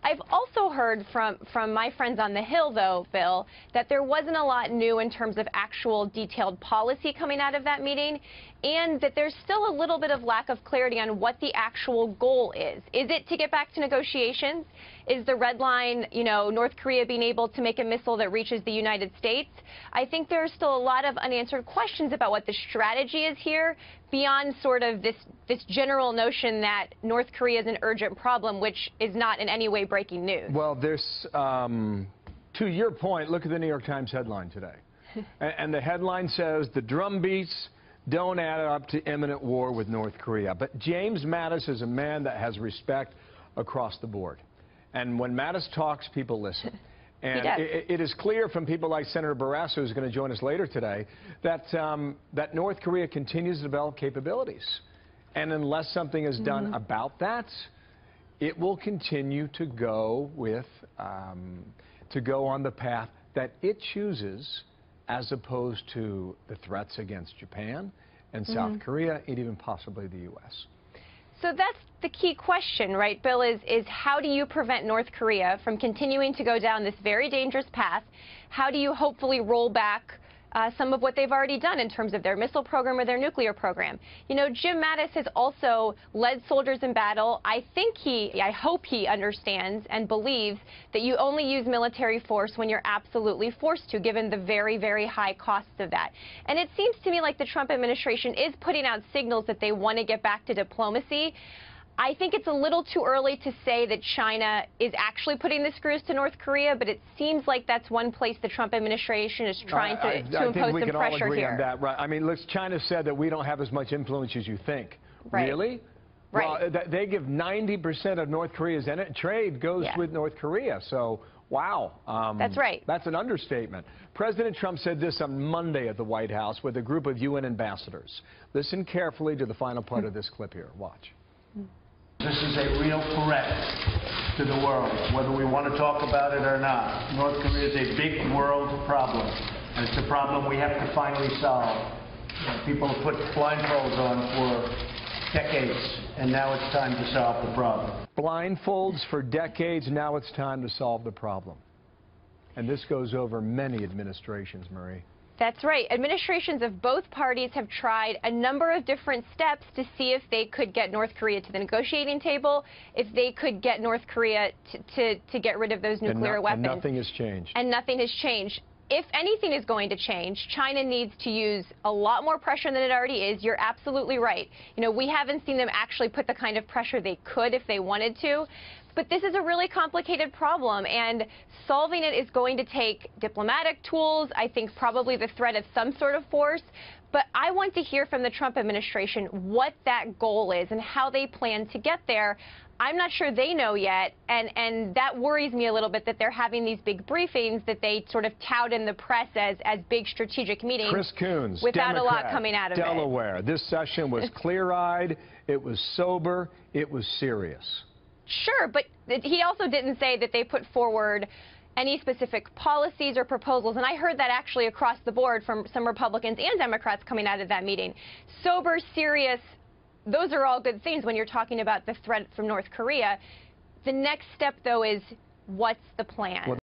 I've also heard from my friends on the Hill, though, Bill, that there wasn't a lot new in terms of actual detailed policy coming out of that meeting, and that there's still a little bit of lack of clarity on what the actual goal is. Is it to get back to negotiations? Is the red line, North Korea being able to make a missile that reaches the United States? I think there's still a lot of unanswered questions about what the strategy is here, beyond sort of this general notion that North Korea is an urgent problem, which is not in any way breaking news. Well, there's, to your point, look at the New York Times headline today. And the headline says, the drumbeats don't add up to imminent war with North Korea. But James Mattis is a man that has respect across the board. And when Mattis talks, people listen. And it is clear from people like Senator Barrasso, who's going to join us later today, that that North Korea continues to develop capabilities. And unless something is done about that, it will continue to go with on the path that it chooses, as opposed to the threats against Japan and South Korea and even possibly the U.S. So that's the key question, right, Bill, is how do you prevent North Korea from continuing to go down this very dangerous path? How do you hopefully roll back some of what they've already done in terms of their missile program or their nuclear program? Jim Mattis has also led soldiers in battle. I hope he understands and believes that you only use military force when you're absolutely forced to, given the very, very high costs of that. And it seems to me like the Trump administration is putting out signals that they want to get back to diplomacy. I think it's a little too early to say that China is actually putting the screws to North Korea, but it seems like that's one place the Trump administration is trying to impose some pressure here. I think we can all agree on that, right? I mean, look, China said that we don't have as much influence as you think. Right. Really? Right. Well, they give 90% of North Korea's trade goes with North Korea. So, wow. That's right. That's an understatement. President Trump said this on Monday at the White House with a group of UN ambassadors. Listen carefully to the final part of this clip here. Watch. This is a real threat to the world, whether we want to talk about it or not. North Korea is a big world problem, and it's a problem we have to finally solve. People have put blindfolds on for decades, and now it's time to solve the problem. Blindfolds for decades, now it's time to solve the problem. And this goes over many administrations, Marie. That's right. Administrations of both parties have tried a number of different steps to see if they could get North Korea to the negotiating table, if they could get North Korea to get rid of those nuclear weapons. And nothing has changed. And nothing has changed. If anything is going to change, China needs to use a lot more pressure than it already is. You're absolutely right. We haven't seen them actually put the kind of pressure they could if they wanted to. But this is a really complicated problem, and solving it is going to take diplomatic tools, I think probably the threat of some sort of force. But I want to hear from the Trump administration what that goal is and how they plan to get there. I'm not sure they know yet, and that worries me a little bit, that they're having these big briefings that they sort of tout in the press as big strategic meetings. Chris Coons, without Democrat, a lot coming out of Delaware. This session was clear-eyed, it was sober, it was serious. Sure, but he also didn't say that they put forward any specific policies or proposals, and I heard that actually across the board from some Republicans and Democrats coming out of that meeting. Sober, serious, those are all good things when you're talking about the threat from North Korea. The next step, though, is what's the plan?